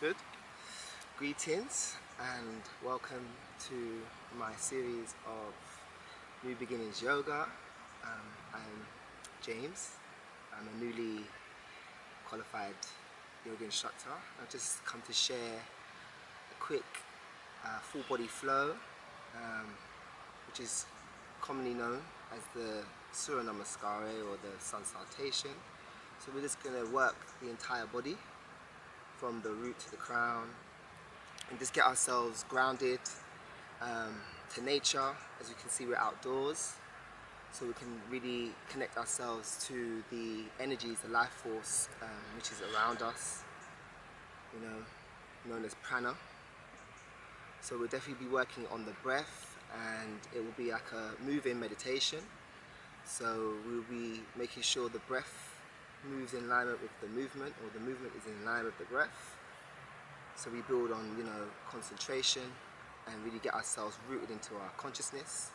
Good. Greetings and welcome to my series of New Beginnings Yoga. I'm James. I'm a newly qualified yoga instructor. I've just come to share a quick full body flow, which is commonly known as the Surya Namaskara or the Sun Salutation. So we're just going to work the entire body from the root to the crown and just get ourselves grounded to nature. As you can see, we're outdoors, so we can really connect ourselves to the energies, the life force which is around us, known as prana. So we'll definitely be working on the breath, and it will be like a move-in meditation. So we'll be making sure the breath moves in alignment with the movement, or the movement is in line with the breath. So we build on, concentration and really get ourselves rooted into our consciousness.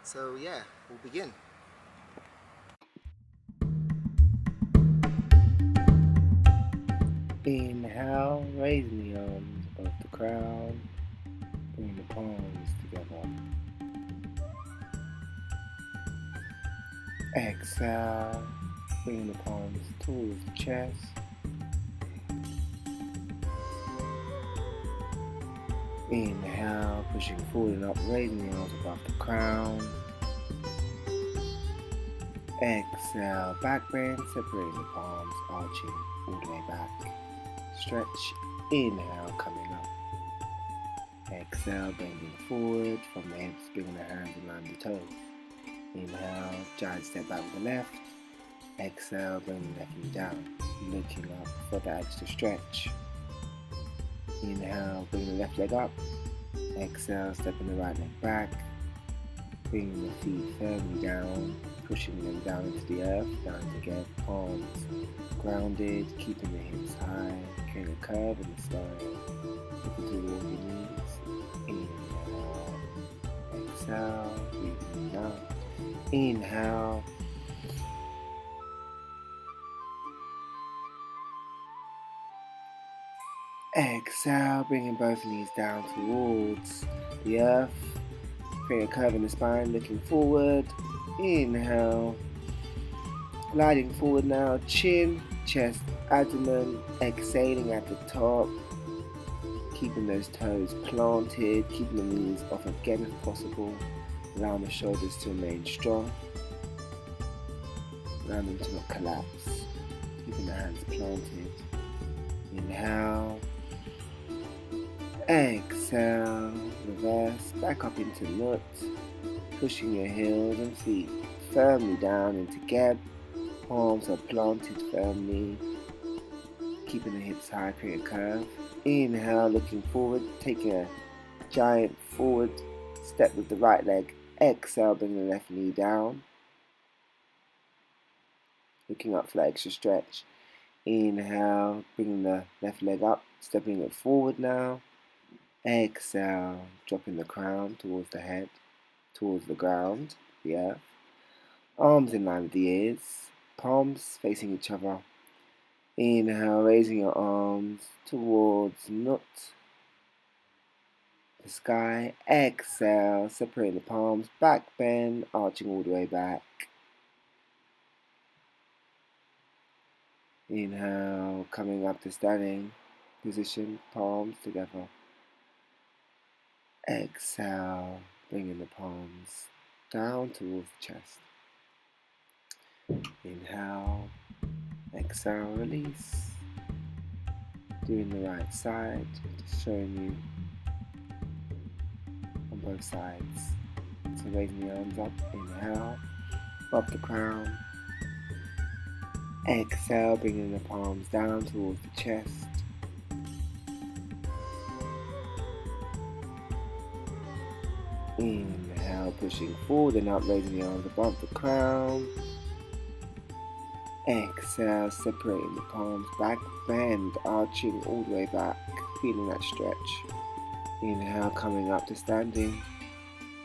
So yeah, we'll begin. Inhale, raising the arms above the crown, bring the palms together. Exhale, bring the palms towards the chest. Inhale, pushing forward and up, raising the arms above the crown. Exhale, back bend, separating the palms, arching all the way back. Stretch, inhale, coming up. Exhale, bending forward from the hips, bringing the hands in line with the toes. Inhale, giant step back with the left. Exhale, bring the left knee down, looking up for that extra stretch. Inhale, bring the left leg up. Exhale, stepping the right leg back. Bringing the feet firmly down, pushing them down into the earth, down to get palms grounded, keeping the hips high, creating a curve in the spine, looking towards your knees. Inhale, exhale, breathing down. Inhale. Exhale, bringing both knees down towards the earth. Create a curve in the spine, looking forward. Inhale. Gliding forward now, chin, chest, abdomen. Exhaling at the top. Keeping those toes planted, keeping the knees off again if possible. Allowing the shoulders to remain strong. Allowing them to not collapse. Keeping the hands planted. Inhale. Exhale, reverse, back up into nut, pushing your heels and feet firmly down into geb. Palms are planted firmly, keeping the hips high, create a curve. Inhale, looking forward, taking a giant forward step with the right leg. Exhale, bring the left knee down, looking up for that extra stretch. Inhale, bringing the left leg up, stepping it forward now. Exhale, dropping the crown towards the head, towards the ground, the earth. Arms in line with the ears, palms facing each other. Inhale, raising your arms towards nut, the sky. Exhale, separating the palms, back bend, arching all the way back. Inhale, coming up to standing position, palms together. Exhale, bringing the palms down towards the chest. Inhale, exhale, release. Doing the right side, just showing you on both sides. So raising the arms up, inhale, up the crown. Exhale, bringing the palms down towards the chest. Inhale, pushing forward and up, raising the arms above the crown. Exhale, separating the palms, back bend, arching all the way back, feeling that stretch. Inhale, coming up to standing.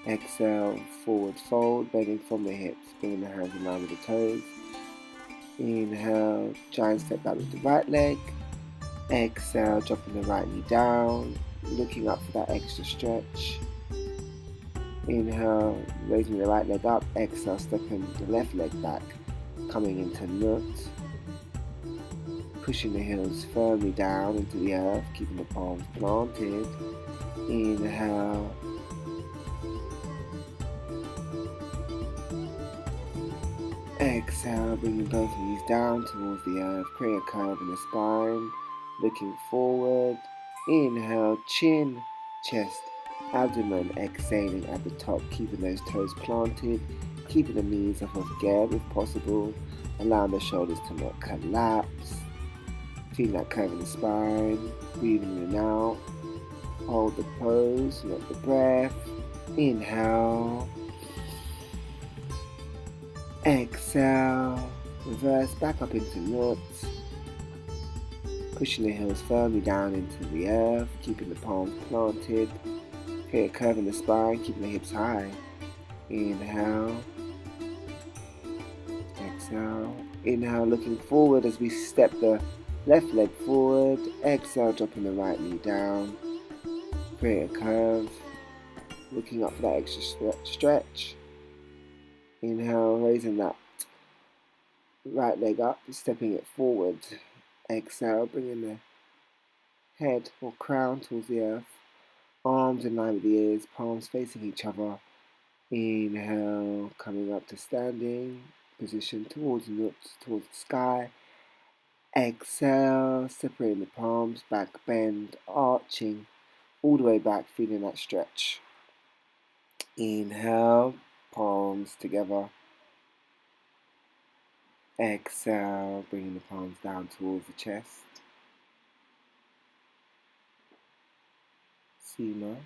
Exhale, forward fold, bending from the hips, bringing the hands in line with the toes. Inhale, giant step back with the right leg. Exhale, dropping the right knee down, looking up for that extra stretch. Inhale, raising the right leg up. Exhale, stepping the left leg back, coming into nut. Pushing the heels firmly down into the earth, keeping the palms planted. Inhale. Exhale, bringing both knees down towards the earth, create a curve in the spine, looking forward. Inhale, chin, chest, abdomen, exhaling at the top, keeping those toes planted, keeping the knees off of gab if possible, allowing the shoulders to not collapse. Feeling that curve in the spine, breathing in and out. Hold the pose, let the breath. Inhale. Exhale. Reverse back up into knots. Pushing the heels firmly down into the earth, keeping the palms planted. Create a curve in the spine, keeping the hips high. Inhale. Exhale. Inhale, looking forward as we step the left leg forward. Exhale, dropping the right knee down. Create a curve. Looking up for that extra stretch. Inhale, raising that right leg up, stepping it forward. Exhale, bringing the head or crown towards the earth. Arms in line with the ears, palms facing each other. Inhale, coming up to standing position towards the sky. Exhale, separating the palms, back bend, arching all the way back, feeling that stretch. Inhale, palms together. Exhale, bringing the palms down towards the chest. Sima.